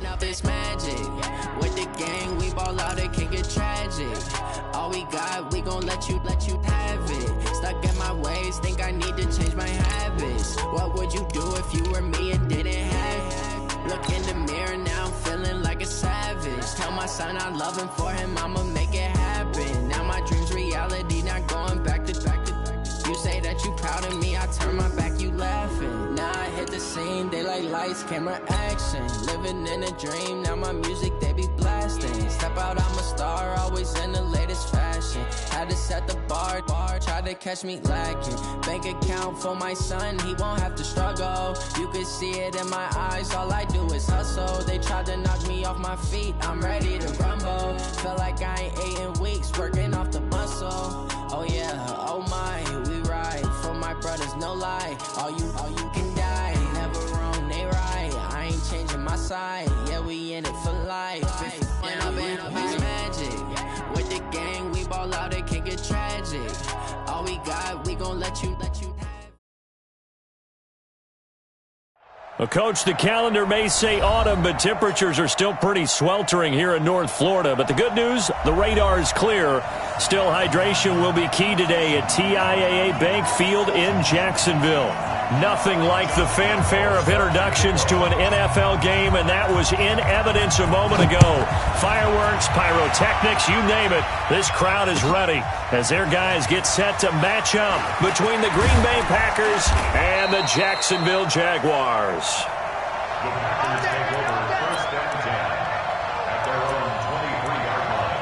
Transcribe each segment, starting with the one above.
Up this magic. With the gang, we ball out, it can get tragic. All we got, we gon' let you have it. Stuck in my ways, think I need to change my habits. What would you do if you were me and didn't have it? Look in the mirror, now I'm feeling like a savage. Tell my son I love him, for him I'ma make it happen. Now my dream's reality, not going back to. You say that you proud of me, I turn my back, you laughing. Now I hit the scene, they like lights, camera, action. Living in a dream, now my music, they be blasting. Step out, I'm a star, always in the latest fashion. Had to set the bar, try to catch me lacking. Bank account for my son, he won't have to struggle. You can see it in my eyes, all I do is hustle. They tried to knock me off my feet, I'm ready to rumble. Feel like I ain't ate in weeks, working off the muscle. Oh yeah, oh my, we ride for my brothers, no lie. All you can die, never wrong, they right. I ain't changing my side, yeah, we in it for life. When up it's magic. With the gang, we ball out, it can get tragic. All we got, we gon' let you have. Well, Coach, the calendar may say autumn, but temperatures are still pretty sweltering here in North Florida. But the good news, the radar is clear. Still, hydration will be key today at TIAA Bank Field in Jacksonville. Nothing like the fanfare of introductions to an NFL game, and that was in evidence a moment ago. Fireworks, pyrotechnics, you name it. This crowd is ready as their guys get set to match up between the Green Bay Packers and the Jacksonville Jaguars. The Packers take over first and 10 at their own 23-yard line.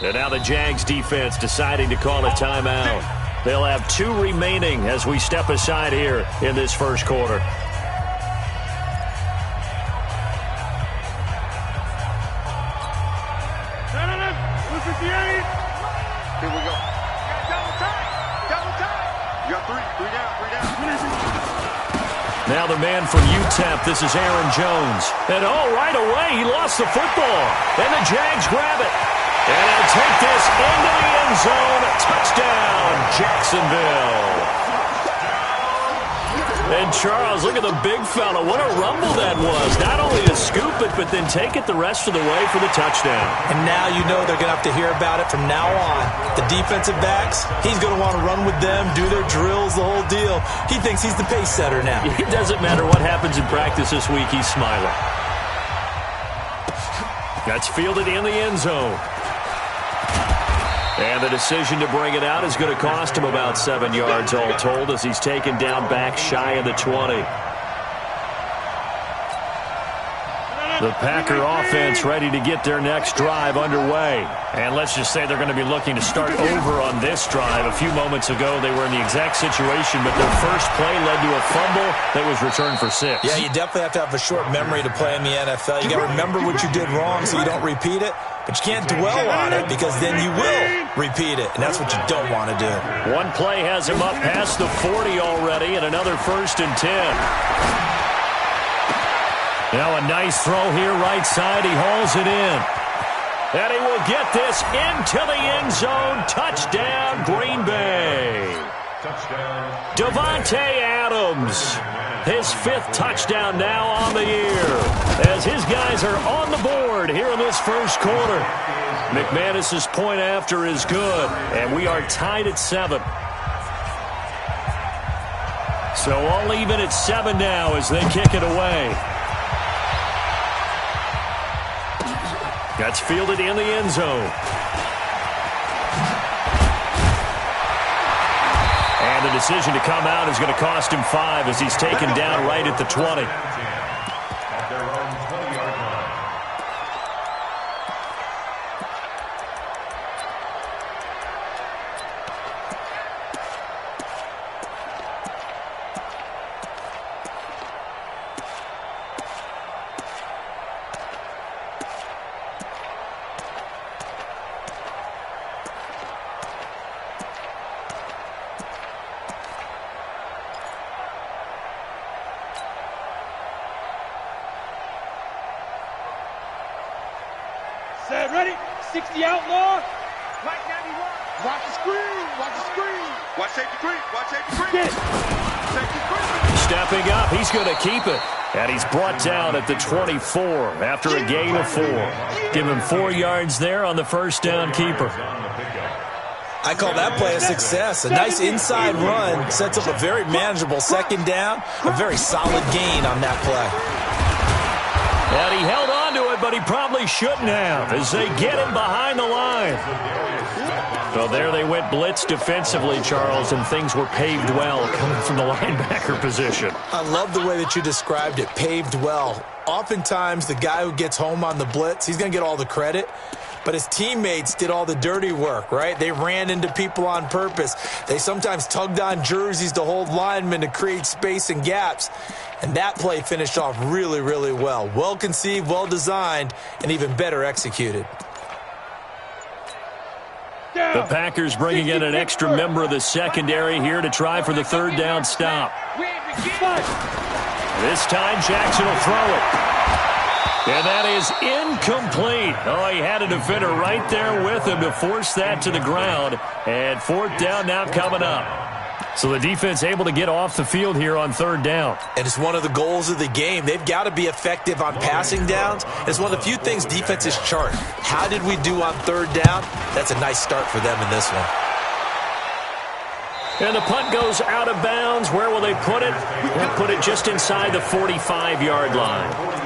And now the Jags defense deciding to call a timeout. They'll have 2 remaining as we step aside here in this first quarter. No. Who's 58? Here we go. Double time. You got three down. Now the man from UTEP, this is Aaron Jones. And right away, he lost the football. And the Jags grab it. And he'll take this into the end zone. Touchdown, Jacksonville. And Charles, look at the big fella. What a rumble that was. Not only to scoop it, but then take it the rest of the way for the touchdown. And now you know they're going to have to hear about it from now on. The defensive backs, he's going to want to run with them, do their drills, the whole deal. He thinks he's the pace setter now. It doesn't matter what happens in practice this week, he's smiling. That's fielded in the end zone. And the decision to bring it out is going to cost him about 7 yards all told as he's taken down back shy of the 20. The Packer offense ready to get their next drive underway. And let's just say they're going to be looking to start over on this drive. A few moments ago, they were in the exact situation, but their first play led to a fumble that was returned for 6. Yeah, you definitely have to have a short memory to play in the NFL. You got to remember what you did wrong so you don't repeat it. But you can't dwell on it because then you will repeat it, and that's what you don't want to do. One play has him up past the 40 already, and another 1st and 10. Now a nice throw here right side. He hauls it in. And he will get this into the end zone. Touchdown, Green Bay. Touchdown. Davante Adams. His 5th touchdown now on the year as his guys are on the board here in this first quarter. McManus's point after is good, and we are tied at 7. So all even at 7 now as they kick it away. That's fielded in the end zone. And the decision to come out is going to cost him 5 as he's taken down right at the 20. At their own 20-yard line. 60 outlaw. Watch the screen. Watch the screen. Watch safety creep. Watch safety creep. Safety creep. Stepping up, he's going to keep it. And he's brought down at the 24 after a gain of 4. Give him 4 yards there on the first down keeper. I call that play a success. A nice inside run sets up a very manageable second down. A very solid gain on that play. And he held on to it, but he probably shouldn't have as they get him behind the line. Well, there they went blitz defensively, Charles, and things were paved well coming from the linebacker position. I love the way that you described it, paved well. Oftentimes, the guy who gets home on the blitz, he's going to get all the credit. But his teammates did all the dirty work, right? They ran into people on purpose. They sometimes tugged on jerseys to hold linemen to create space and gaps. And that play finished off really, really well. Well conceived, well designed, and even better executed. The Packers bringing in an extra member of the secondary here to try for the third down stop. This time Jackson will throw it. And that is incomplete. Oh, he had a defender right there with him to force that to the ground. And fourth down now coming up. So the defense able to get off the field here on third down. And it's one of the goals of the game. They've got to be effective on passing downs. It's one of the few things defenses chart. How did we do on third down? That's a nice start for them in this one. And the punt goes out of bounds. Where will they put it? They'll put it just inside the 45-yard line.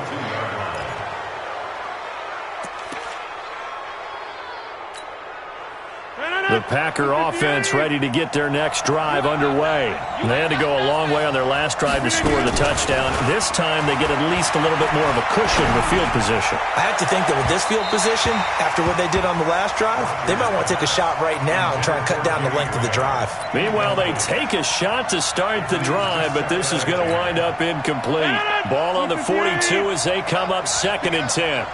The Packer offense ready to get their next drive underway. They had to go a long way on their last drive to score the touchdown. This time they get at least a little bit more of a cushion with field position. I have to think that with this field position, after what they did on the last drive, they might want to take a shot right now and try and cut down the length of the drive. Meanwhile, they take a shot to start the drive, but this is going to wind up incomplete. Ball on the 42 as they come up 2nd and 10.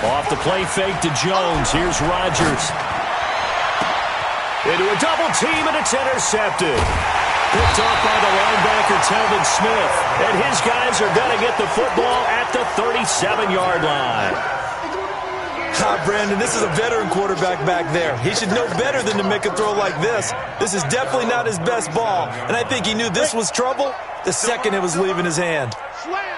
Off the play fake to Jones. Here's Rodgers. Into a double team, and it's intercepted. Picked off by the linebacker, Telvin Smith. And his guys are going to get the football at the 37-yard line. Brandon, this is a veteran quarterback back there. He should know better than to make a throw like this. This is definitely not his best ball, and I think he knew this was trouble the second it was leaving his hand.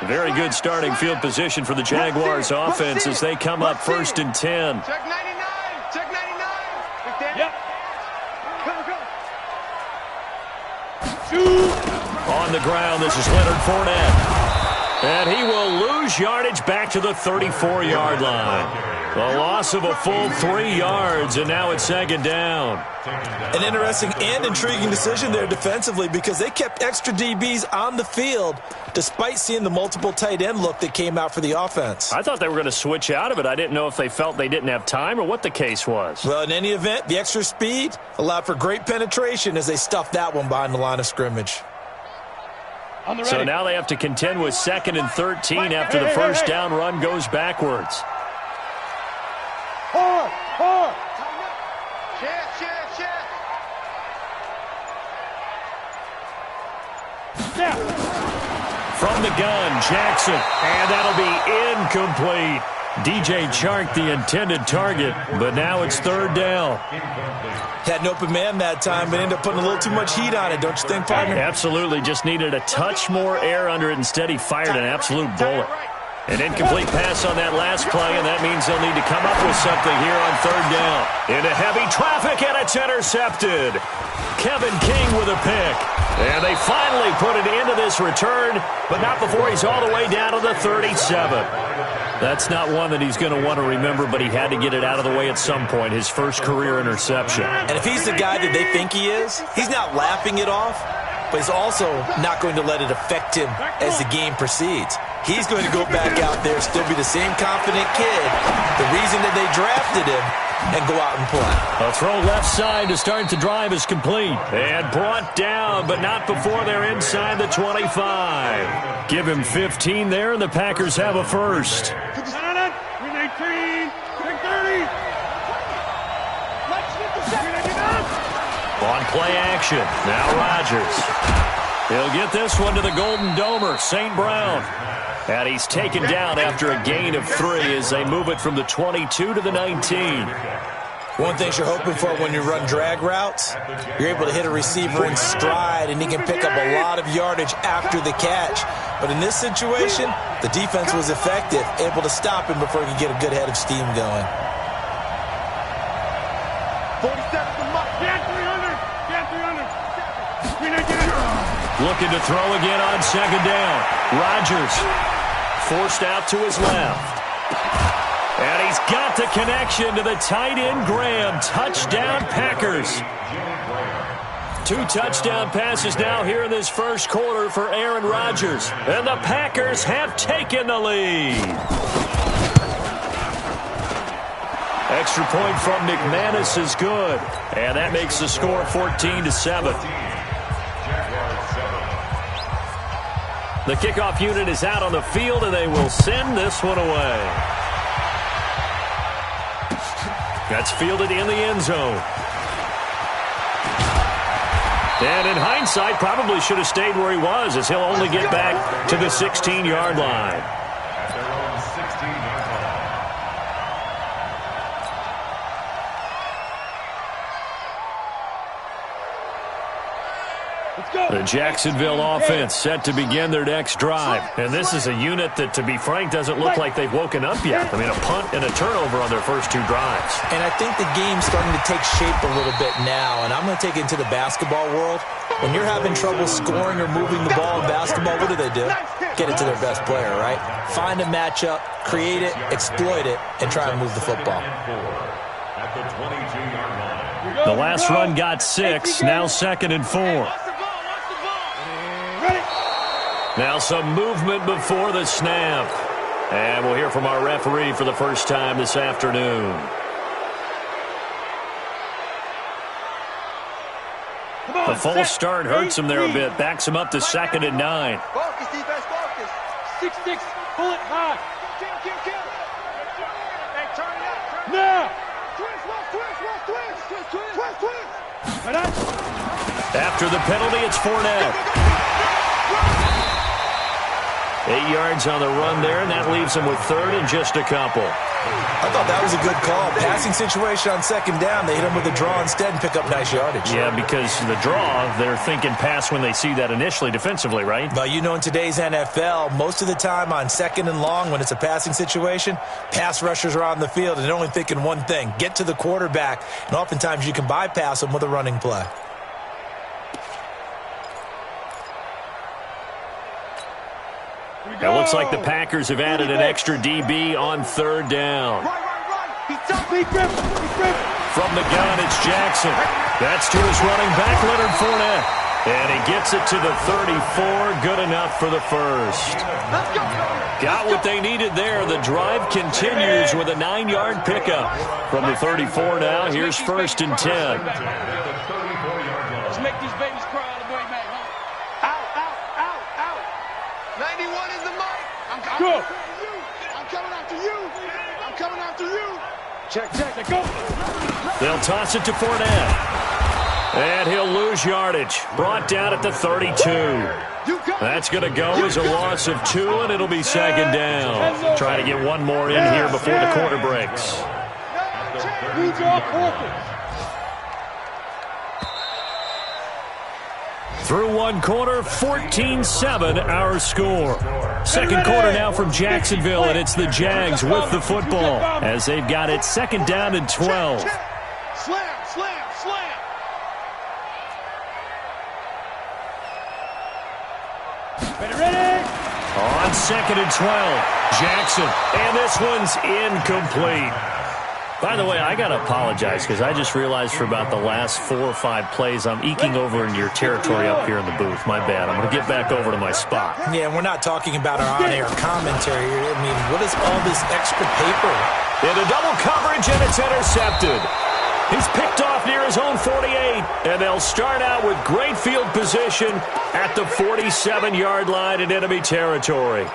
Very good starting field position for the Jaguars offense as they come up 1st and 10. Check 99. Check 99. Yep. On the ground, this is Leonard Fournette. And he will lose yardage back to the 34-yard line. A loss of a full 3 yards, and now it's 2nd down. An interesting and intriguing decision there defensively because they kept extra DBs on the field despite seeing the multiple tight end look that came out for the offense. I thought they were going to switch out of it. I didn't know if they felt they didn't have time or what the case was. Well, in any event, the extra speed allowed for great penetration as they stuffed that one behind the line of scrimmage. So now they have to contend with 2nd and 13 after the first down run goes backwards. Hard. Check. From the gun, Jackson, and that'll be incomplete. DJ Chark, the intended target, but now it's 3rd down. Had an open man that time, but ended up putting a little too much heat on it, don't you think, partner? Absolutely, just needed a touch more air under it. Instead, he fired an absolute bullet. An incomplete pass on that last play, and that means they'll need to come up with something here on 3rd down. Into heavy traffic, and it's intercepted. Kevin King with a pick. And they finally put it into this return, but not before he's all the way down to the 37. That's not one that he's going to want to remember, but he had to get it out of the way at some point, his first career interception. And if he's the guy that they think he is, he's not laughing it off, but he's also not going to let it affect him as the game proceeds. He's going to go back out there, still be the same confident kid, the reason that they drafted him, and go out and play. A throw left side to start the drive is complete. And brought down, but not before they're inside the 25. Give him 15 there, and the Packers have a first. 18, 30. On play action, now Rodgers. He'll get this one to the Golden Domer, St. Brown. And he's taken down after a gain of 3 as they move it from the 22 to the 19. One thing you're hoping for when you run drag routes, you're able to hit a receiver in stride, and he can pick up a lot of yardage after the catch. But in this situation, the defense was effective, able to stop him before he could get a good head of steam going. 47 to Muck. Get 300. Get 300. Looking to throw again on second down. Rodgers forced out to his left. And he's got the connection to the tight end, Graham. Touchdown, Packers. 2 touchdown passes now here in this first quarter for Aaron Rodgers. And the Packers have taken the lead. Extra point from McManus is good. And that makes the score 14-7. The kickoff unit is out on the field, and they will send this one away. That's fielded in the end zone. And in hindsight, probably should have stayed where he was, as he'll only get back to the 16-yard line. At their own 16-yard line. The Jacksonville offense set to begin their next drive. And this is a unit that, to be frank, doesn't look like they've woken up yet. I mean, a punt and a turnover on their first 2 drives. And I think the game's starting to take shape a little bit now, and I'm going to take it into the basketball world. When you're having trouble scoring or moving the ball in basketball, what do? Get it to their best player, right? Find a matchup, create it, exploit it, and try and move the football. At the 22-yard line. The last run got 6, now 2nd and 4. Now some movement before the snap. And we'll hear from our referee for the first time this afternoon. The false start hurts him there a bit. Backs him up to 2nd and 9. Focus, defense, focus. 6-6. Pull it high. Kill. Hey, turn it up. Now. Twist. After the penalty, it's Fournette. 8 yards on the run there, and that leaves him with 3rd and just a couple. I thought that was a good call. Passing situation on 2nd down. They hit him with a draw instead and pick up nice yardage. Yeah, because the draw, they're thinking pass when they see that initially defensively, right? But you know, in today's NFL, most of the time on 2nd and long, when it's a passing situation, pass rushers are on the field and they're only thinking one thing: get to the quarterback. And oftentimes you can bypass them with a running play. It looks like the Packers have added an extra DB on 3rd down. He's tough. He gripped. From the gun, it's Jackson. That's to his running back, Leonard Fournette. And he gets it to the 34. Good enough for the first. Got what they needed there. The drive continues with a 9-yard pickup. From the 34 now, here's 1st and 10. Let's make these babies cry all the way back home. Out. 91 is the mark. I'm coming after you. Check. Go. They'll toss it to Fournette. And he'll lose yardage. Brought down at the 32. That's going to go as a loss of 2, and it'll be 2nd down. Try to get one more in here before the quarter breaks. Through one quarter, 14-7 our score. 2nd quarter now from Jacksonville, and it's the Jags with the football as they've got it 2nd down and 12. Slam. Ready? On 2nd and 12, Jackson, and this one's incomplete. By the way, I got to apologize because I just realized for about the last 4 or 5 plays I'm eking over into your territory up here in the booth. My bad. I'm going to get back over to my spot. Yeah, and we're not talking about our on-air commentary here. I mean, what is all this extra paper? Into double coverage, and it's intercepted. He's picked off near his own 48, and they'll start out with great field position at the 47-yard line in enemy territory.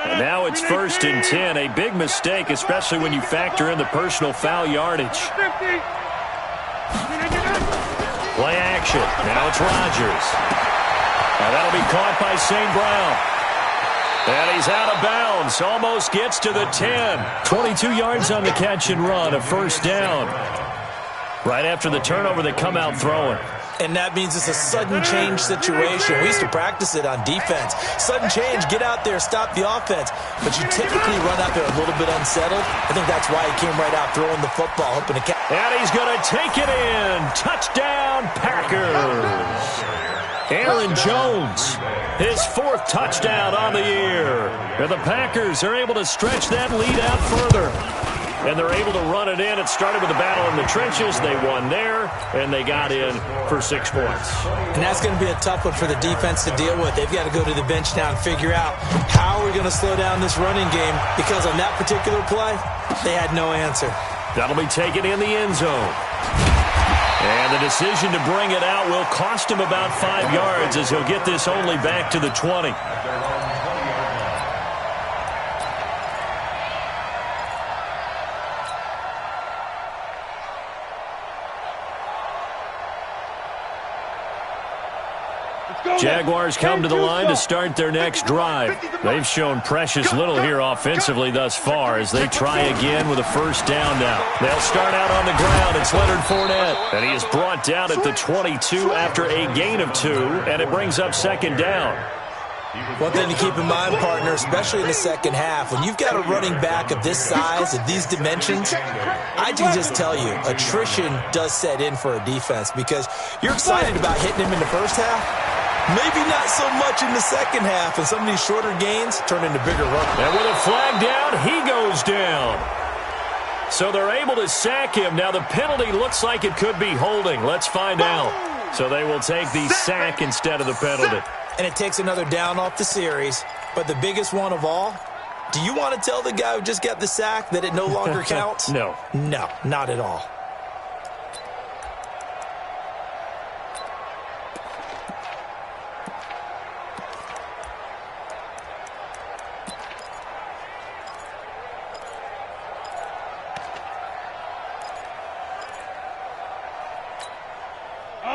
And now it's 1st and 10, a big mistake, especially when you factor in the personal foul yardage. Play action. Now it's Rodgers. And that'll be caught by St. Brown. And he's out of bounds. Almost gets to the 10. 22 yards on the catch and run. A first down. Right after the turnover, they come out throwing. And that means it's a sudden change situation. We used to practice it on defense. Sudden change, get out there, stop the offense. But you typically run out there a little bit unsettled. I think that's why he came right out throwing the football, hoping to catch. And he's going to take it in. Touchdown, Packers. Aaron Jones, his 4th touchdown on the year. And the Packers are able to stretch that lead out further. And they're able to run it in. It started with a battle in the trenches. They won there, and they got in for 6 points. And that's going to be a tough one for the defense to deal with. They've got to go to the bench now and figure out how are we going to slow down this running game, because on that particular play, they had no answer. That'll be taken in the end zone. And the decision to bring it out will cost him about 5 yards, as he'll get this only back to the 20. Jaguars come to the line to start their next drive. They've shown precious little here offensively thus far as they try again with a first down now. They'll start out on the ground. It's Leonard Fournette, and he is brought down at the 22 after a gain of 2, and it brings up second down. One thing to keep in mind, partner, especially in the second half, when you've got a running back of this size, of these dimensions, I can just tell you, attrition does set in for a defense, because you're excited about hitting him in the first half. Maybe not so much in the second half, and some of these shorter gains turn into bigger runs. And with a flag down, he goes down. So they're able to sack him. Now the penalty looks like it could be holding. Let's find out. So they will take the sack instead of the penalty. And it takes another down off the series. But the biggest one of all, do you want to tell the guy who just got the sack that it no longer counts? No. No, not at all.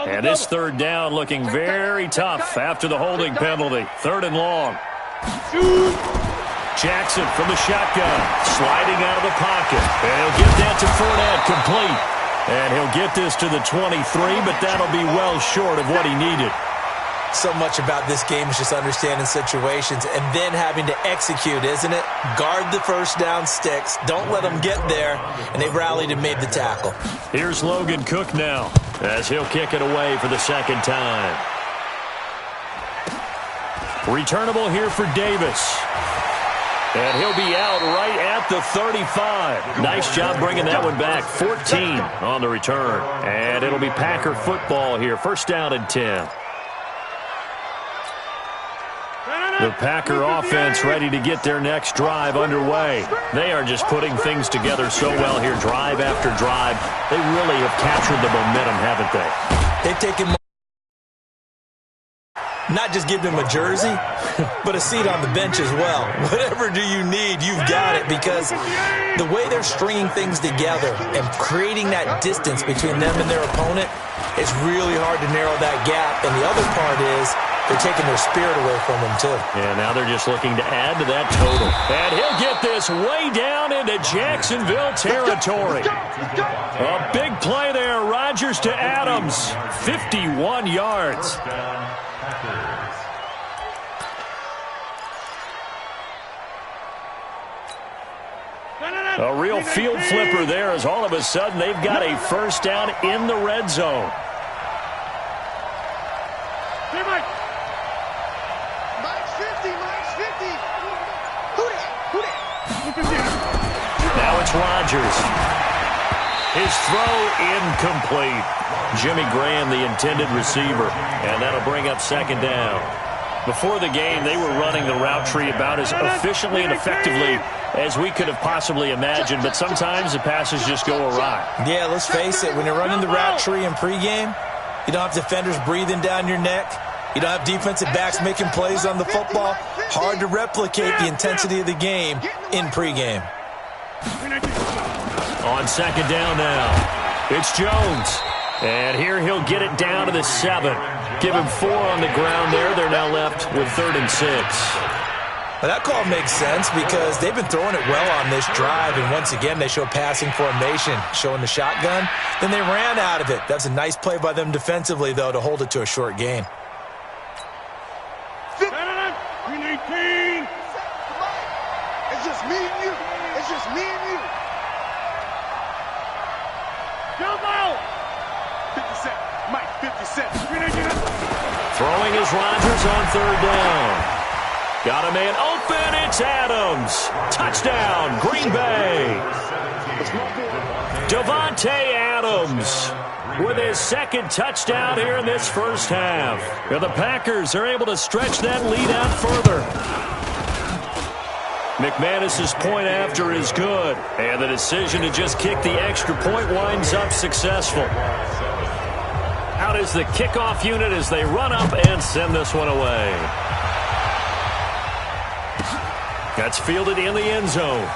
And this third down looking very tough after the holding penalty. 3rd and long. Jackson from the shotgun, sliding out of the pocket. And he'll get that to Fournette, complete. And he'll get this to the 23, but that'll be well short of what he needed. So much about this game is just understanding situations and then having to execute, isn't it? Guard the first down sticks. Don't let them get there. And they rallied and made the tackle. Here's Logan Cook now, as he'll kick it away for the second time. Returnable here for Davis. And he'll be out right at the 35. Nice job bringing that one back. 14 on the return. And it'll be Packer football here. First down and 10. The Packer offense ready to get their next drive underway. They are just putting things together so well here, drive after drive. They really have captured the momentum, haven't they? They've taken not just give them a jersey, but a seat on the bench as well. Whatever do you need, you've got it, because the way they're stringing things together and creating that distance between them and their opponent, it's really hard to narrow that gap. And the other part is they're taking their spirit away from them, too. Yeah, now they're just looking to add to that total. And he'll get this way down into Jacksonville territory. A big play there. Rodgers to Adams. 51 yards. A real field flipper there, as all of a sudden they've got a first down in the red zone. Now it's Rodgers. His throw incomplete. Jimmy Graham, the intended receiver, and that'll bring up second down. Before the game, they were running the route tree about as efficiently and effectively as we could have possibly imagined, but sometimes the passes just go awry. Yeah, let's face it, when you're running the route tree in pregame, you don't have defenders breathing down your neck. You don't have defensive backs making plays on the football. Hard to replicate the intensity of the game in pregame. On second down now, it's Jones. And here he'll get it down to the 7. Give him 4 on the ground there. They're now left with 3rd and 6. Well, that call makes sense because they've been throwing it well on this drive, and once again they show passing formation, showing the shotgun. Then they ran out of it. That's a nice play by them defensively, though, to hold it to a short gain. 319. It's just me and you. It's just me and you. Jump out. 50 Cent. Mike, 50 Cent. Throwing is Rodgers on 3rd down. Got a man open. It's Adams. Touchdown, Green Bay. Davante Adams with his 2nd touchdown here in this first half. And the Packers are able to stretch that lead out further. McManus's point after is good. And the decision to just kick the extra point winds up successful. Out is the kickoff unit as they run up and send this one away. That's fielded in the end zone.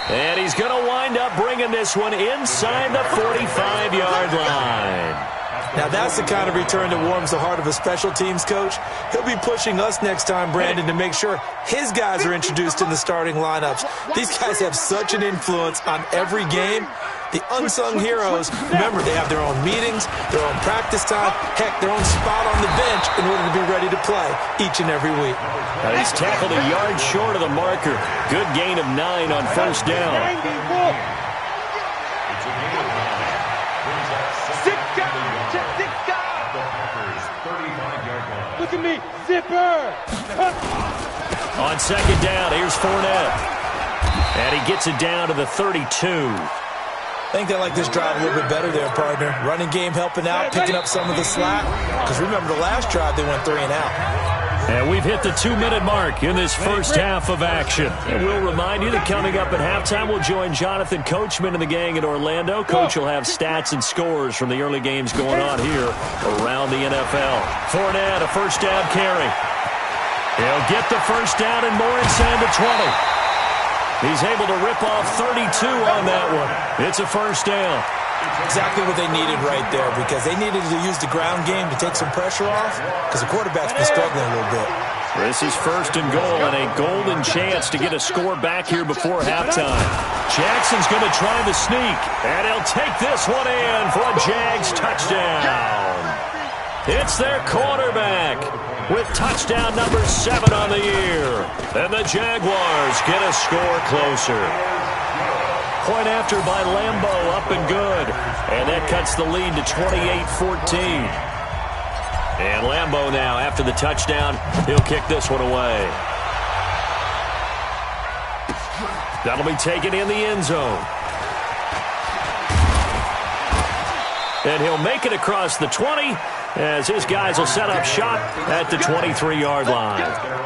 And he's going to wind up bringing this one inside the 45-yard line. Now that's the kind of return that warms the heart of a special teams coach. He'll be pushing us next time, Brandon, to make sure his guys are introduced in the starting lineups. These guys have such an influence on every game. The unsung heroes, remember, they have their own meetings, their own practice time, heck, their own spot on the bench in order to be ready to play each and every week. He's tackled a yard short of the marker. Good gain of 9 on 1st down. Look at me, zipper. On 2nd down, here's Fournette. And he gets it down to the 32. I think they like this drive a little bit better there, partner. Running game helping out, picking up some of the slack. Because remember, the last drive, they went 3 and out. And we've hit the 2-minute mark in this first half of action. And we'll remind you that coming up at halftime, we'll join Jonathan Coachman and the gang in Orlando. Coach will have stats and scores from the early games going on here around the NFL. Fournette, a 1st down carry. He'll get the 1st down and more inside the 20. He's able to rip off 32 on that one. It's a 1st down. Exactly what they needed right there, because they needed to use the ground game to take some pressure off, because the quarterback's been struggling a little bit. This is 1st and goal, and a golden chance to get a score back here before halftime. Jackson's going to try the sneak, and he'll take this one in for a Jags touchdown. It's their quarterback with touchdown number 7 on the year. And the Jaguars get a score closer. Point after by Lambo, up and good. And that cuts the lead to 28-14. And Lambo now, after the touchdown, he'll kick this one away. That'll be taken in the end zone. And he'll make it across the 20 as his guys will set up shop at the 23-yard line.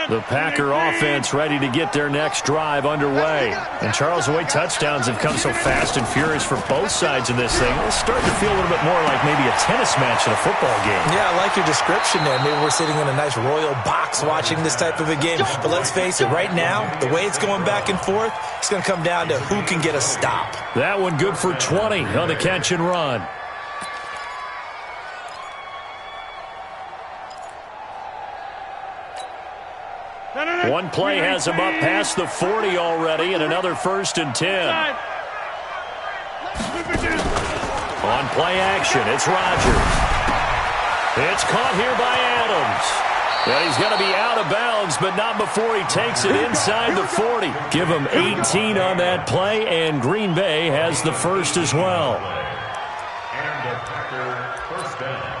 The Packer offense ready to get their next drive underway. And Charles, the way touchdowns have come so fast and furious for both sides of this thing, it's starting to feel a little bit more like maybe a tennis match in a football game. Yeah, I like your description there. Maybe we're sitting in a nice royal box watching this type of a game. But let's face it, right now, the way it's going back and forth, it's going to come down to who can get a stop. That one good for 20 on the catch and run. One play has him up past the 40 already, and another 1st and 10. On play action, it's Rodgers. It's caught here by Adams. And he's going to be out of bounds, but not before he takes it inside the 40. Give him 18 on that play, and Green Bay has the 1st as well. And the Packer 1st down.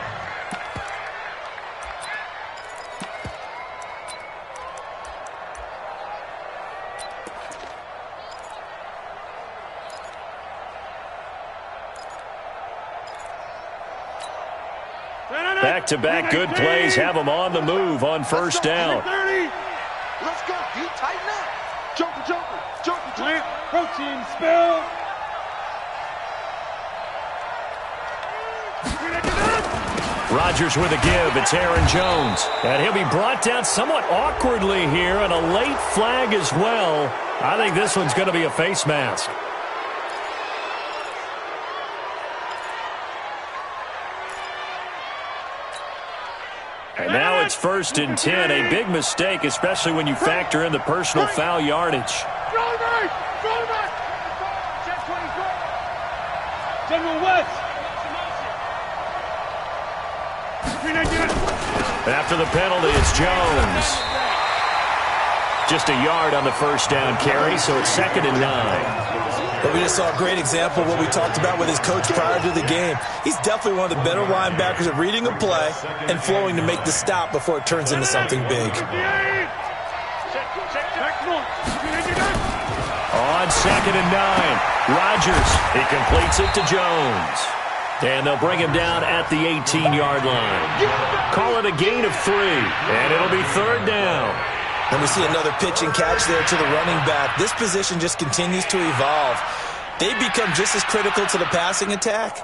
Back-to-back good plays have them on the move on 1st down. Let's go, D. Tighten up. Joker. Protein spill. Rodgers with a give. It's Aaron Jones. And he'll be brought down somewhat awkwardly here, and a late flag as well. I think this one's going to be a face mask. And now it's 1st and 10. A big mistake, especially when you factor in the personal foul yardage. General West. After the penalty, it's Jones. Just a yard on the first down carry, so it's 2nd and 9. But we just saw a great example of what we talked about with his coach prior to the game. He's definitely one of the better linebackers at reading a play and flowing to make the stop before it turns into something big. On 2nd and 9, Rodgers. He completes it to Jones. And they'll bring him down at the 18-yard line. Call it a gain of 3, and it'll be 3rd down. And we see another pitch and catch there to the running back. This position just continues to evolve. They become just as critical to the passing attack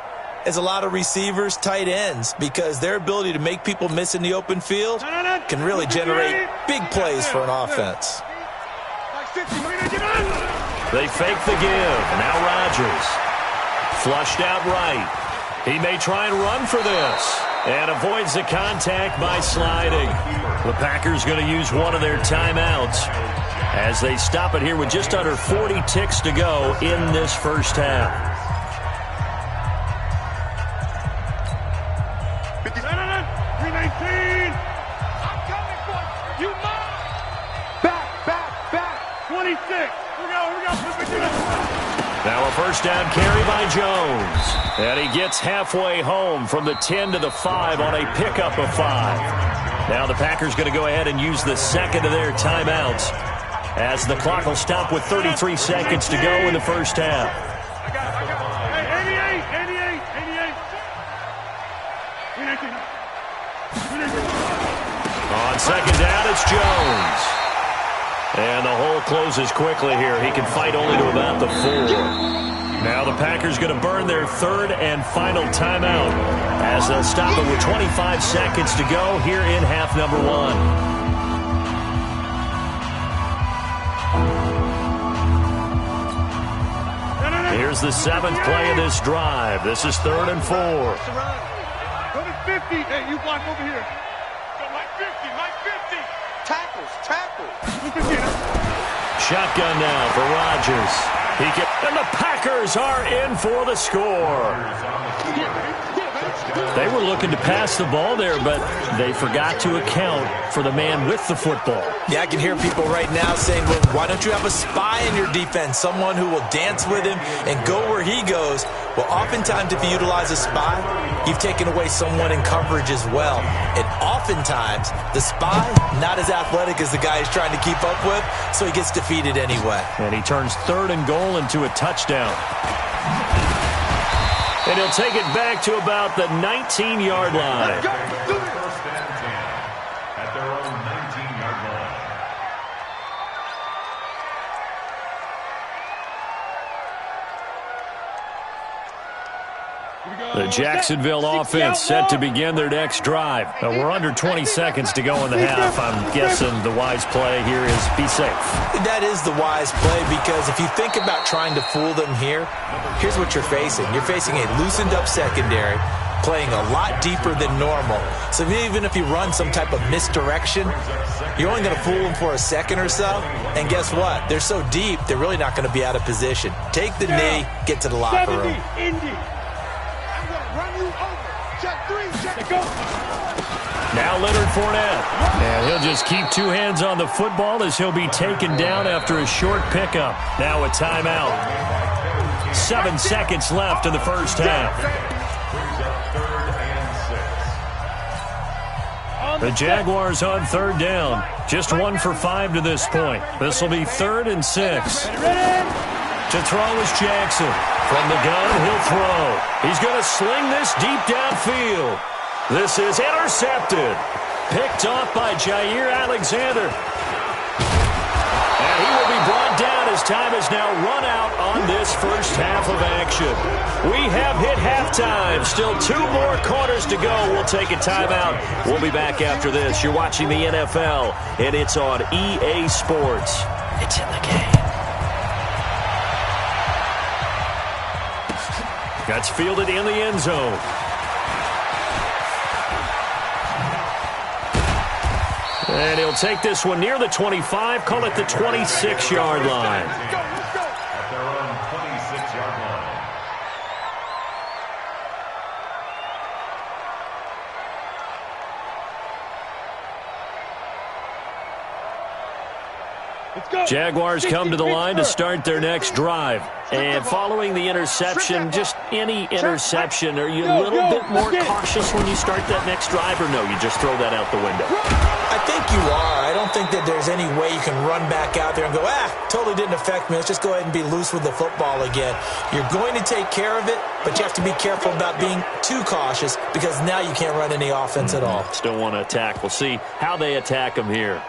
as a lot of receivers, tight ends, because their ability to make people miss in the open field can really generate big plays for an offense. They fake the give. Now Rodgers. Flushed out right. He may try and run for this. And avoids the contact by sliding. The Packers going to use one of their timeouts as they stop it here with just under 40 ticks to go in this first half. I'm coming for you. Back. 26. Here we go. Now a first down carry by Jones. And he gets halfway home from the 10 to the 5 on a pickup of 5. Now the Packers going to go ahead and use the second of their timeouts as the clock will stop with 33 seconds to go in the first half. I got 88. On second down, it's Jones. And the hole closes quickly here. He can fight only to about the 4. Now the Packers going to burn their 3rd and final timeout as they'll stop it with 25 seconds to go here in half number 1. Here's the 7th play of this drive. This is 3rd and 4. Go to 50. Hey, you block over here. Go like 50. Tackles. Shotgun now for Rodgers. And the Packers are in for the score. They were looking to pass the ball there, but they forgot to account for the man with the football. Yeah, I can hear people right now saying, well, why don't you have a spy in your defense, someone who will dance with him and go where he goes? Well, oftentimes if you utilize a spy, you've taken away someone in coverage as well. And oftentimes, the spy, not as athletic as the guy he's trying to keep up with, so he gets defeated anyway. And he turns 3rd and goal into a touchdown. And he'll take it back to about the 19-yard line. First and 10 at their own 19-yard line. The Jacksonville offense set to begin their next drive. We're under 20 seconds to go in the half. I'm guessing the wise play here is be safe. That is the wise play, because if you think about trying to fool them here, here's what you're facing. You're facing a loosened up secondary, playing a lot deeper than normal. So even if you run some type of misdirection, you're only going to fool them for a second or so. And guess what? They're so deep, they're really not going to be out of position. Take the knee, get to the locker room. Now Leonard Fournette. And he'll just keep 2 hands on the football as he'll be taken down after a short pickup. Now a timeout. 7 seconds left in the first half. The Jaguars on 3rd down. Just 1 for 5 to this point. This will be 3rd and 6. To throw is Jackson. From the gun, he'll throw. He's going to sling this deep downfield. This is intercepted. Picked off by Jair Alexander. And he will be brought third down as time has now run out on this first half of action. We have hit halftime. Still 2 more quarters to go. We'll take a timeout. We'll be back after this. You're watching the NFL, and it's on EA Sports. It's in the game. That's fielded in the end zone. And he'll take this one near the 25, call it the 26-yard line. At their own 26-yard line. Jaguars come to the line to start their next drive. And following the interception, just any interception, are you a little bit more cautious when you start that next drive, or no, you just throw that out the window? I think you are. I don't think that there's any way you can run back out there and go, totally didn't affect me. Let's just go ahead and be loose with the football again. You're going to take care of it, but you have to be careful about being too cautious because now you can't run any offense at all. Still want to attack. We'll see how they attack them here.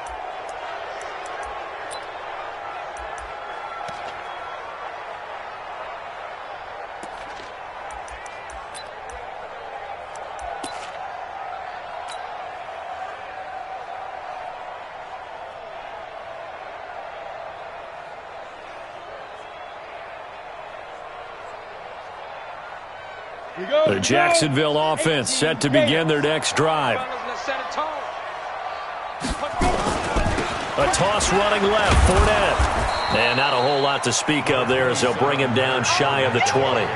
The Jacksonville offense set to begin their next drive. A toss running left, Fournette. And not a whole lot to speak of there as they'll bring him down shy of the 20.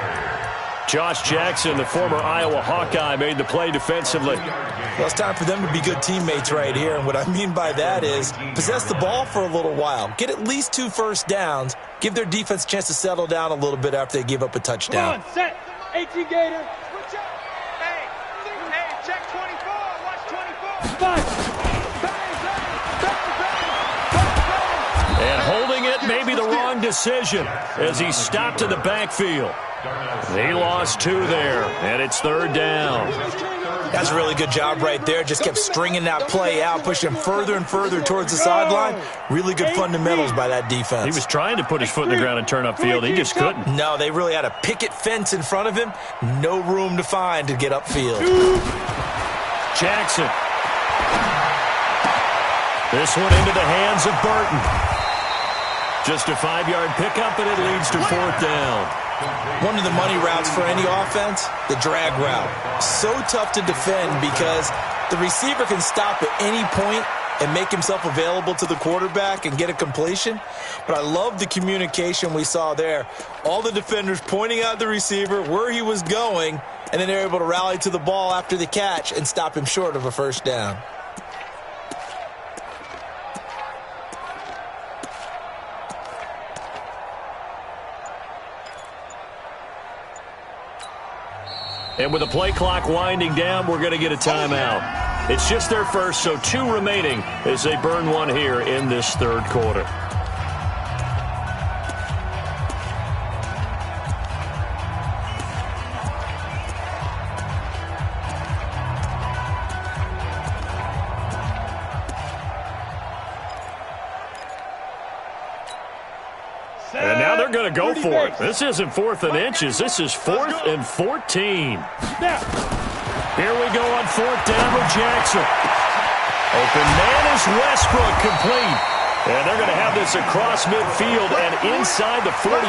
Josh Jackson, the former Iowa Hawkeye, made the play defensively. Well, it's time for them to be good teammates right here. And what I mean by that is possess the ball for a little while. Get at least 2 first downs. Give their defense a chance to settle down a little bit after they give up a touchdown. Come on, set. 18 Gator. Hey, check 24. Watch 24. And holding it may be the wrong decision as he stopped in the backfield. He lost 2 there, and it's third down. That's a really good job right there. Just kept stringing that play out, pushing him further and further towards the sideline. Really good fundamentals by that defense. He was trying to put his foot in the ground and turn upfield. He just couldn't. No, they really had a picket fence in front of him. No room to find to get upfield. Jackson. This one into the hands of Burton. Just a 5-yard pickup, and it leads to fourth down. One of the money routes for any offense, the drag route. So tough to defend because the receiver can stop at any point and make himself available to the quarterback and get a completion. But I love the communication we saw there. All the defenders pointing out the receiver, where he was going, and then they're able to rally to the ball after the catch and stop him short of a first down. And with the play clock winding down, we're going to get a timeout. It's just their first, so 2 remaining as they burn one here in this third quarter. And now they're going to go for it. This isn't 4th and inches. This is 4th and 14. Here we go on 4th down with Jackson. Open man is Westbrook, complete. And they're going to have this across midfield and inside the 45.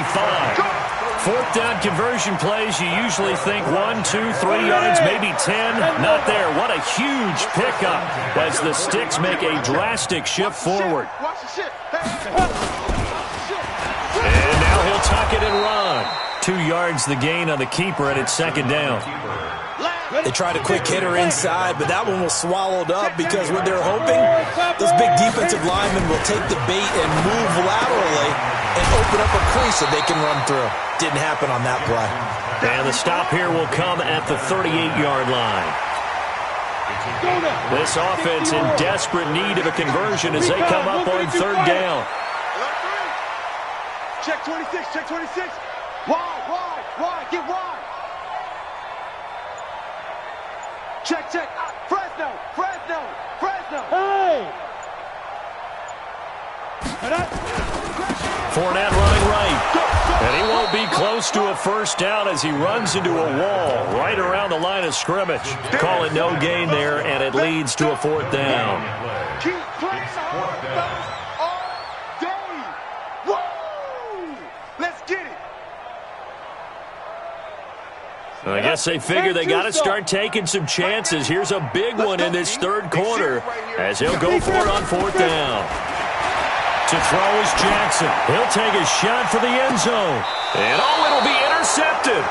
4th down conversion plays, you usually think 1, 2, 3 yards, maybe 10. Not there. What a huge pickup as the Sticks make a drastic shift forward. And now he'll tuck it and run. 2 yards the gain on the keeper, and it's second down. They tried a quick hitter inside, but that one was swallowed up because what they're hoping, those big defensive linemen will take the bait and move laterally and open up a crease that they can run through. Didn't happen on that play. And the stop here will come at the 38-yard line. This offense in desperate need of a conversion as they come up on third down. Check 26, check 26. Wide, get wide. Check. Fresno. Hey! Fournette running right. And he won't be close to a first down as he runs into a wall right around the line of scrimmage. Call it no gain there, and it leads to a fourth down. Keep playing all day. Woo! Let's get it. I guess they figure they got to start taking some chances. Here's a big one in this third quarter as he'll go for it on fourth down. To throw is Jackson. He'll take a shot for the end zone. And it'll be intercepted.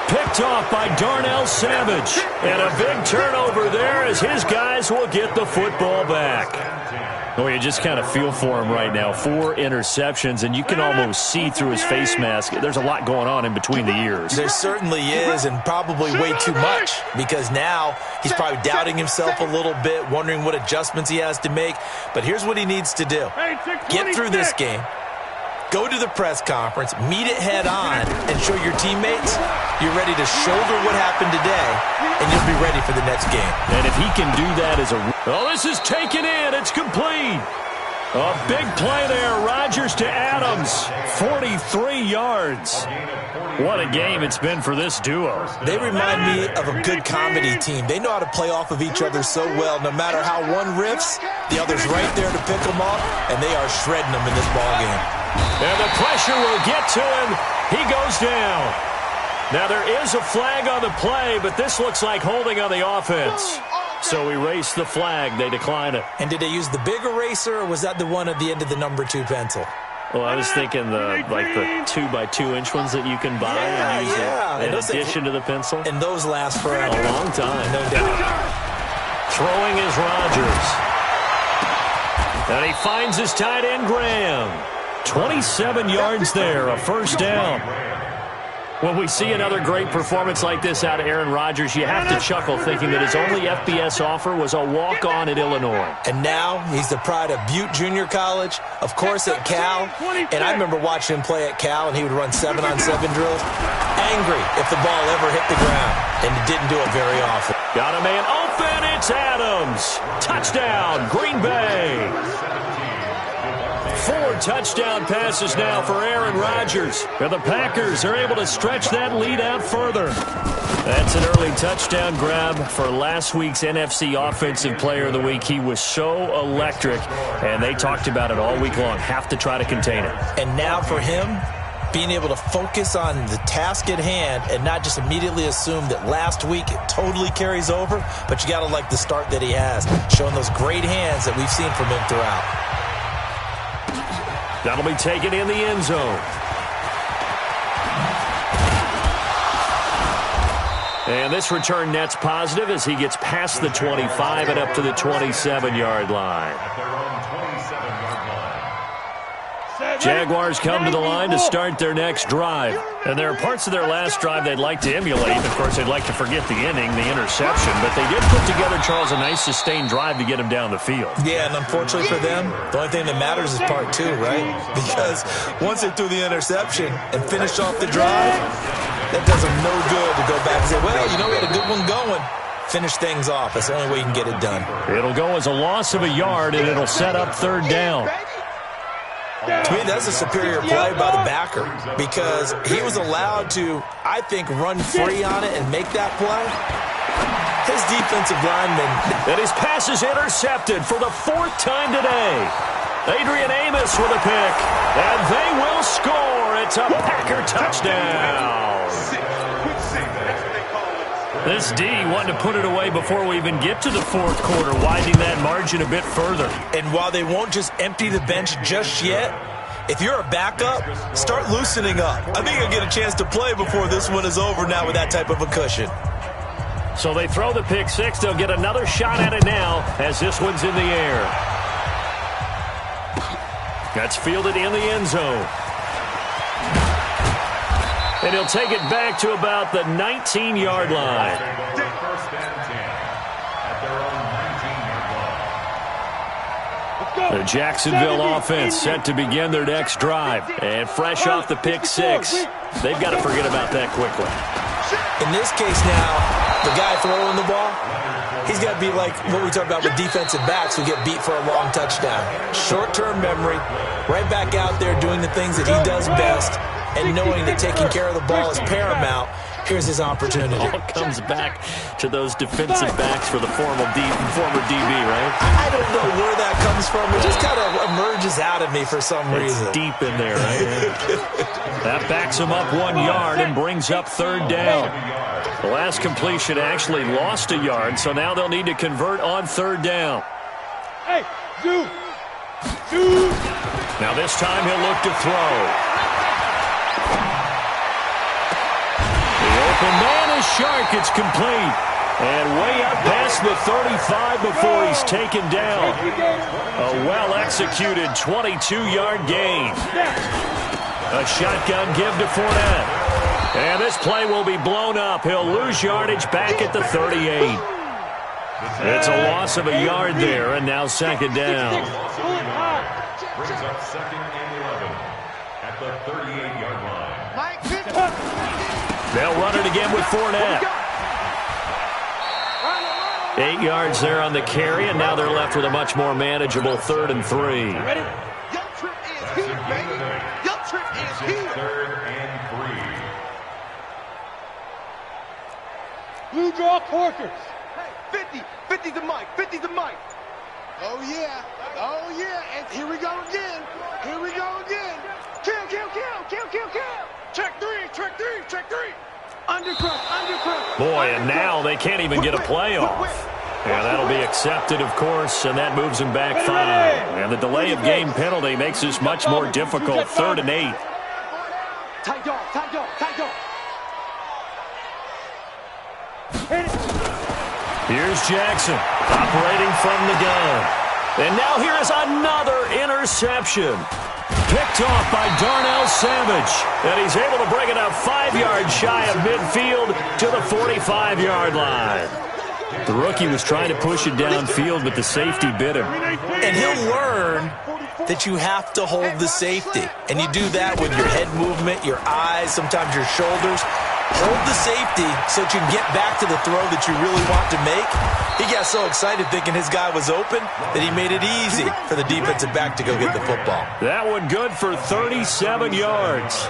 Picked off by Darnell Savage. And a big turnover there as his guys will get the football back. Oh, you just kind of feel for him right now. 4 interceptions, and you can almost see through his face mask. There's a lot going on in between the ears. There certainly is, and probably way too much, because now he's probably doubting himself a little bit, wondering what adjustments he has to make. But here's what he needs to do. Get through this game. Go to the press conference, meet it head on, and show your teammates you're ready to shoulder what happened today, and you'll be ready for the next game. And if he can do that as a... Oh, this is taken in. It's complete. A big play there. Rodgers to Adams. 43 yards. What a game it's been for this duo. They remind me of a good comedy team. They know how to play off of each other so well. No matter how one riffs, the other's right there to pick them up, and they are shredding them in this ballgame. And the pressure will get to him. He goes down. Now, there is a flag on the play, but this looks like holding on the offense. So erase the flag. They decline it. And did they use the big eraser, or was that the one at the end of the number 2 pencil? Well, I was thinking the 2x2-inch ones that you can buy and use in addition to the pencil. And those last for a long time. No doubt. Throwing is Rodgers. And he finds his tight end, Graham. 27 yards there, a first down. When we see another great performance like this out of Aaron Rodgers, you have to chuckle thinking that his only FBS offer was a walk-on at Illinois. And now he's the pride of Butte Junior College, of course at Cal. And I remember watching him play at Cal, and he would run 7-on-7 drills. Angry if the ball ever hit the ground, and it didn't do it very often. Got a man open, it's Adams. Touchdown, Green Bay. 4 touchdown passes now for Aaron Rodgers. And the Packers are able to stretch that lead out further. That's an early touchdown grab for last week's NFC Offensive Player of the Week. He was so electric, and they talked about it all week long. Have to try to contain it. And now for him, being able to focus on the task at hand and not just immediately assume that last week it totally carries over, but you got to like the start that he has, showing those great hands that we've seen from him throughout. That'll be taken in the end zone. And this return net's positive as he gets past the 25 and up to the 27-yard line. Jaguars come to the line to start their next drive. And there are parts of their last drive they'd like to emulate. Of course, they'd like to forget the inning, the interception. But they did put together, Charles, a nice sustained drive to get him down the field. Yeah, and unfortunately for them, the only thing that matters is part 2, right? Because once they threw the interception and finished off the drive, that does them no good to go back and say, well, you know, we had a good one going. Finish things off. That's the only way you can get it done. It'll go as a loss of a yard, and it'll set up third down. To me, that's a superior play by the backer because he was allowed to, I think, run free on it and make that play. His defensive lineman. And his pass is intercepted for the 4th time today. Adrian Amos with a pick. And they will score. It's a Packer touchdown. This D wanted to put it away before we even get to the 4th quarter, widening that margin a bit further. And while they won't just empty the bench just yet, if you're a backup, start loosening up. I think you'll get a chance to play before this one is over now with that type of a cushion. So they throw the pick 6. They'll get another shot at it now as this one's in the air. That's fielded in the end zone. And he'll take it back to about the 19-yard line. First and 10 at their own 19-yard line. The Jacksonville offense set to begin their next drive. And fresh off the pick 6, they've got to forget about that quickly. In this case now, the guy throwing the ball, he's got to be like what we talked about with defensive backs who get beat for a long touchdown. Short-term memory, right back out there doing the things that he does best, and knowing that taking care of the ball is paramount. Here's his opportunity. All comes back to those defensive backs for the former DB, right? I don't know where that comes from. It just kind of emerges out of me for some reason. It's deep in there, right? That backs him up 1 yard and brings up third down. The last completion actually lost a yard, so now they'll need to convert on third down. Hey, dude. Now this time he'll look to throw. The man is sharp. It's complete. And way up past the 35 before he's taken down. A well-executed 22-yard gain. A shotgun give to Fournette. And this play will be blown up. He'll lose yardage back at the 38. It's a loss of a yard there, and now second down. Brings up second and 11 at the 38-yard line. They'll run it again with Fournette. 8 yards there on the carry, and now they're left with a much more manageable 3rd and 3. Your trip is here, baby. Your trip is here. 3rd and 3. Blue draw Corkers. Hey, 50 the mic, 50 the mic. Oh, yeah, and here we go again. Kill. Check three. Undercut. Boy, and now they can't even get a play off. Yeah, that'll be accepted, of course, and that moves him back 5. And the delay of game penalty makes this much more difficult. 3rd and 8. Tight dog. Here's Jackson operating from the gun. And now here is another interception. Picked off by Darnell Savage. And he's able to bring it up 5 yards shy of midfield to the 45-yard line. The rookie was trying to push it downfield, but the safety bit him. And he'll learn that you have to hold the safety. And you do that with your head movement, your eyes, sometimes your shoulders. Hold the safety so that you can get back to the throw that you really want to make. He got so excited thinking his guy was open that he made it easy for the defensive back to go get the football. That one good for 37 yards.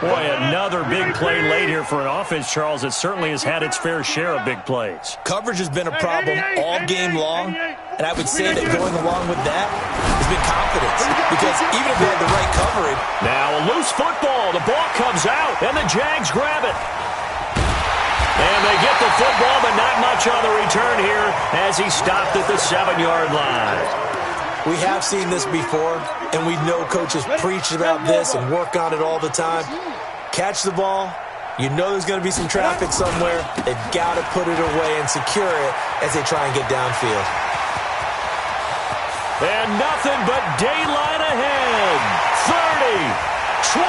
Boy, another big play late here for an offense, Charles, that certainly has had its fair share of big plays. Coverage has been a problem all game long, and I would say that going along with that has been confidence. Because even if they had the right coverage. Now a loose football. The ball comes out, and the Jags grab it. And they get the football, but not much on the return here as he stopped at the 7-yard line. We have seen this before, and we know coaches preach about this and work on it all the time. Catch the ball. You know there's going to be some traffic somewhere. They've got to put it away and secure it as they try and get downfield. And nothing but daylight ahead. 30,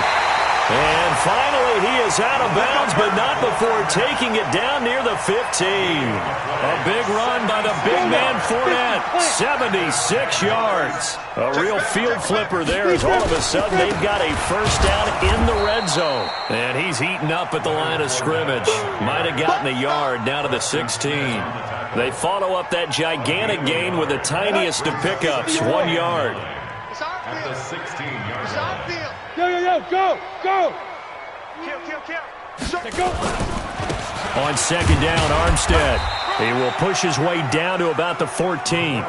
20. And finally, he is out of bounds, but not before taking it down near the 15. A big run by the big man Fournette, 76 yards. A real field flipper there as all of a sudden they've got a first down in the red zone. And he's heating up at the line of scrimmage. Might have gotten a yard down to the 16. They follow up that gigantic gain with the tiniest of pickups, 1 yard. At the 16-yard line. Go. Kill. On second down, Armstead. He will push his way down to about the 14.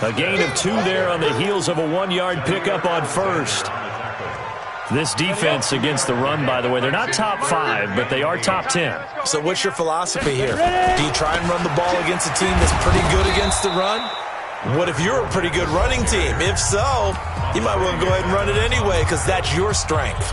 A gain of 2 there on the heels of a 1-yard pickup on first. This defense against the run, by the way, they're not top 5, but they are top 10. So what's your philosophy here? Do you try and run the ball against a team that's pretty good against the run? What if you're a pretty good running team? If so, you might want to go ahead and run it anyway because that's your strength.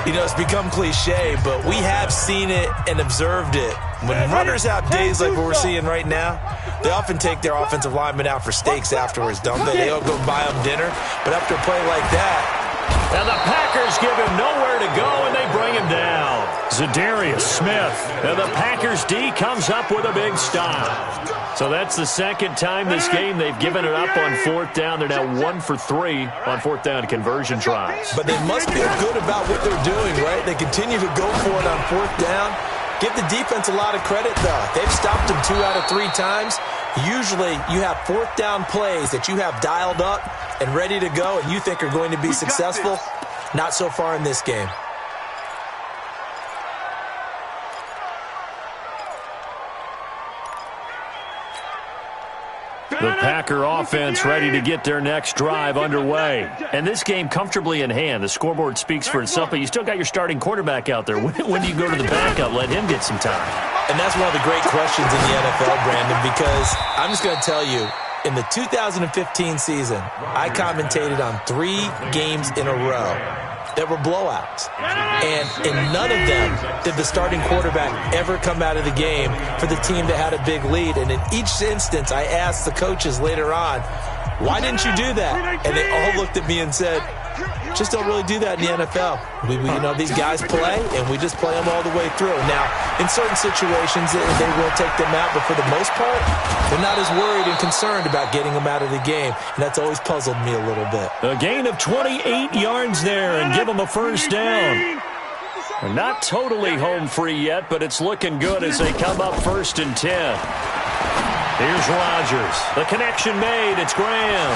You know, it's become cliche, but we have seen it and observed it. When runners have days like what we're seeing right now, they often take their offensive linemen out for steaks afterwards, don't they? They all go buy them dinner. But after a play like that, and the Packers give him nowhere to go, and they bring him down. Zadarius Smith. And the Packers D comes up with a big stop. So that's the second time this game they've given it up on fourth down. They're now 1 for 3 on fourth down conversion tries. But they must feel good about what they're doing, right? They continue to go for it on fourth down. Give the defense a lot of credit, though. They've stopped them 2 out of 3 times. Usually you have fourth down plays that you have dialed up and ready to go and you think are going to be successful. Not so far in this game. The Packer offense ready to get their next drive underway. And this game comfortably in hand. The scoreboard speaks for itself, but you still got your starting quarterback out there. When do you go to the backup? Let him get some time. And that's one of the great questions in the NFL, Brandon, because I'm just going to tell you, in the 2015 season, I commentated on 3 games in a row that were blowouts. And in none of them did the starting quarterback ever come out of the game for the team that had a big lead. And in each instance, I asked the coaches later on, why didn't you do that? And they all looked at me and said, just don't really do that in the NFL. You know, these guys play, and we just play them all the way through. Now, in certain situations, they will take them out, but for the most part, they're not as worried and concerned about getting them out of the game, and that's always puzzled me a little bit. A gain of 28 yards there and give them a first down. They're not totally home free yet, but it's looking good as they come up 1st and 10. Here's Rodgers. The connection made. It's Graham.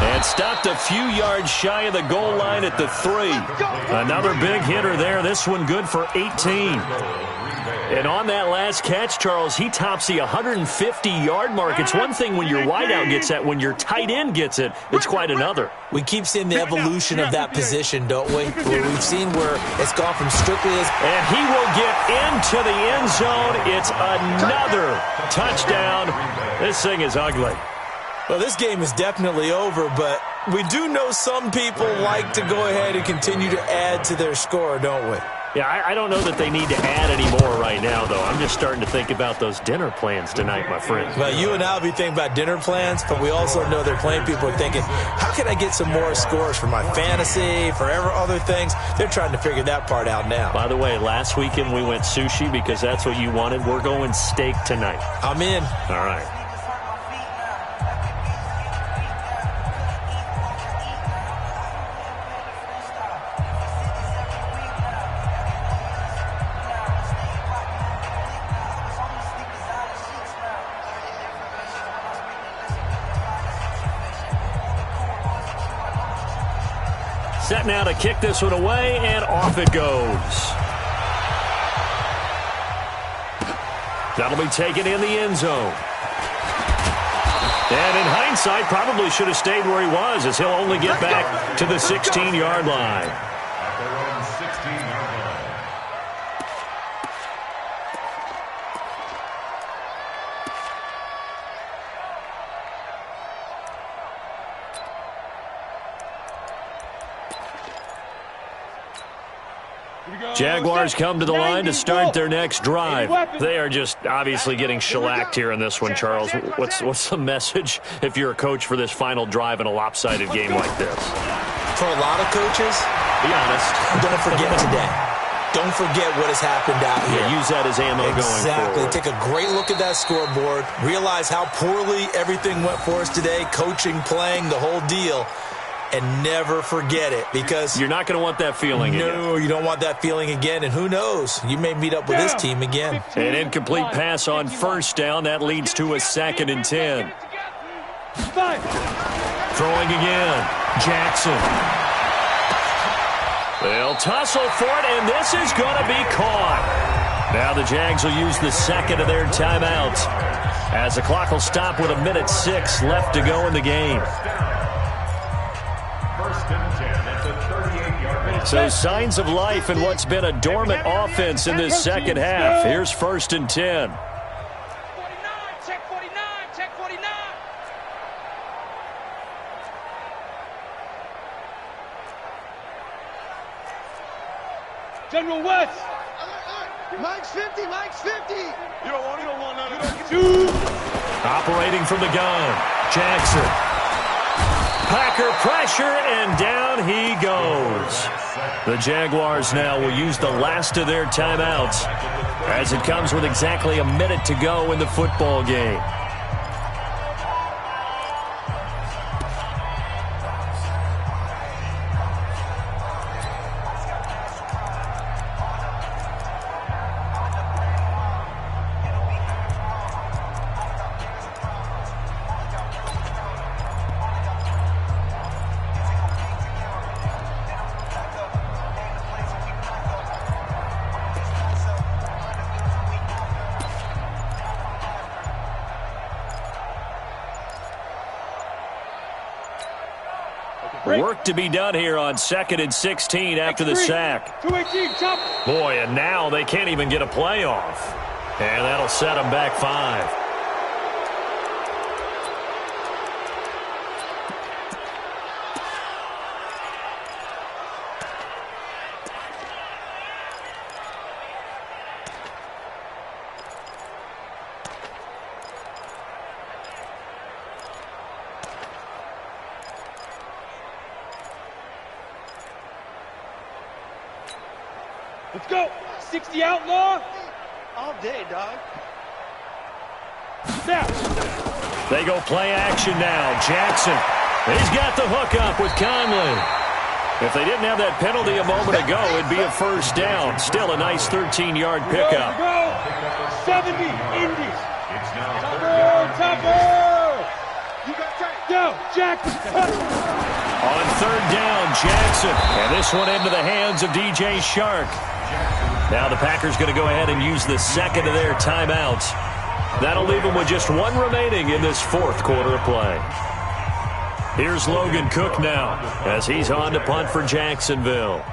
And stopped a few yards shy of the goal line at the 3. Another big hitter there. This one good for 18. And on that last catch, Charles, he tops the 150-yard mark. It's one thing when your wideout gets that. When your tight end gets it, it's quite another. We keep seeing the evolution of that position, don't we? We've seen where it's gone from strictly as... And he will get into the end zone. It's another touchdown. This thing is ugly. Well, this game is definitely over, but we do know some people like to go ahead and continue to add to their score, don't we? Yeah, I don't know that they need to add any more right now, though. I'm just starting to think about those dinner plans tonight, my friend. Well, you and I will be thinking about dinner plans, but we also know they're playing people are thinking, how can I get some more scores for my fantasy, for other things? They're trying to figure that part out now. By the way, last weekend we went sushi because that's what you wanted. We're going steak tonight. I'm in. All right. Set now to kick this one away, and off it goes. That'll be taken in the end zone. And in hindsight, probably should have stayed where he was, as he'll only get back to the 16-yard line. At their own 16-yard line. Jaguars come to the line to start their next drive. They are just obviously getting shellacked here in this one, Charles. What's the message if you're a coach for this final drive in a lopsided game like this? For a lot of coaches, be honest, don't forget today. Don't forget what has happened out here. Yeah, use that as ammo going forward. Exactly. Take a great look at that scoreboard. Realize how poorly everything went for us today. Coaching, playing, the whole deal. And never forget it, because you're not going to want that feeling again. No, you don't want that feeling again. And who knows? You may meet up with this team again. An incomplete pass on first down. That leads to a 2nd and 10. Throwing again. Jackson. They'll tussle for it, and this is going to be caught. Now the Jags will use the second of their timeouts, as the clock will stop with 1:06 left to go in the game. So signs of life in what's been a dormant offense in this second half. Here's 1st and 10. Check 49, check 49. General West. Mike's 50, Mike's 50. You don't want none of that. Operating from the gun, Jackson. Packer pressure, and down he goes. The Jaguars now will use the last of their timeouts as it comes with exactly a minute to go in the football game. Work to be done here on 2nd and 16 after the sack. 218, chop. Boy, and now they can't even get a playoff. And that'll set them back 5. Let's go. 60 outlaw. All day, dog. Now. They go play action now. Jackson. He's got the hook up with Conley. If they didn't have that penalty a moment ago, it'd be a first down. Still a nice 13-yard pickup. Go. 70 Indies. It's now Topper. You got time. Go, Jackson. On 3rd down, Jackson. And this one into the hands of DJ Shark. Now the Packers going to go ahead and use the second of their timeouts. That'll leave them with just one remaining in this 4th quarter of play. Here's Logan Cook now as he's on to punt for Jacksonville.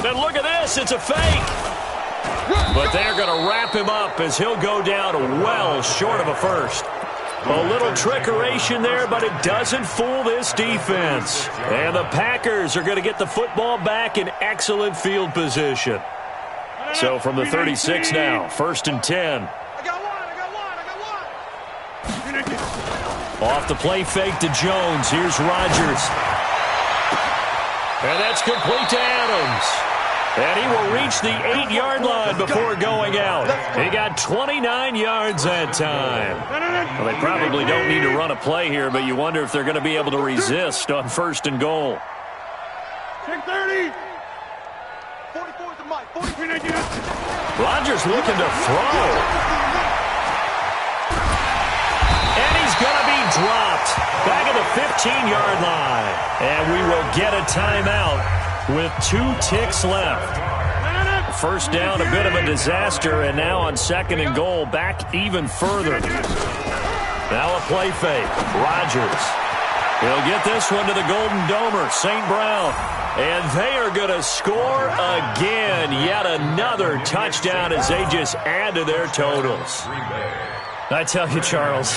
And look at this, it's a fake. But they're going to wrap him up as he'll go down well short of a first. A little trickeration there, but it doesn't fool this defense. And the Packers are going to get the football back in excellent field position. So from the 36 now, 1st and 10. I got one. Off the play fake to Jones. Here's Rodgers. And that's complete to Adams. And he will reach the 8-yard line before going out. He got 29 yards that time. Well, they probably don't need to run a play here, but you wonder if they're going to be able to resist on 1st and goal. Check 30. 44 is the mic. 43. Rodgers looking to throw. And he's going to be dropped back at the 15-yard line. And we will get a timeout with 2 ticks left. First down, a bit of a disaster, and now on 2nd and goal, back even further. Now a play fake. Rodgers. He'll get this one to the Golden Domer, St. Brown. And they are going to score again. Yet another touchdown as they just add to their totals. I tell you, Charles,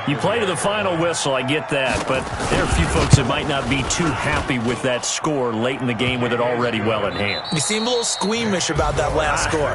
you play to the final whistle, I get that, but there are a few folks that might not be too happy with that score late in the game with it already well in hand. You seem a little squeamish about that last score.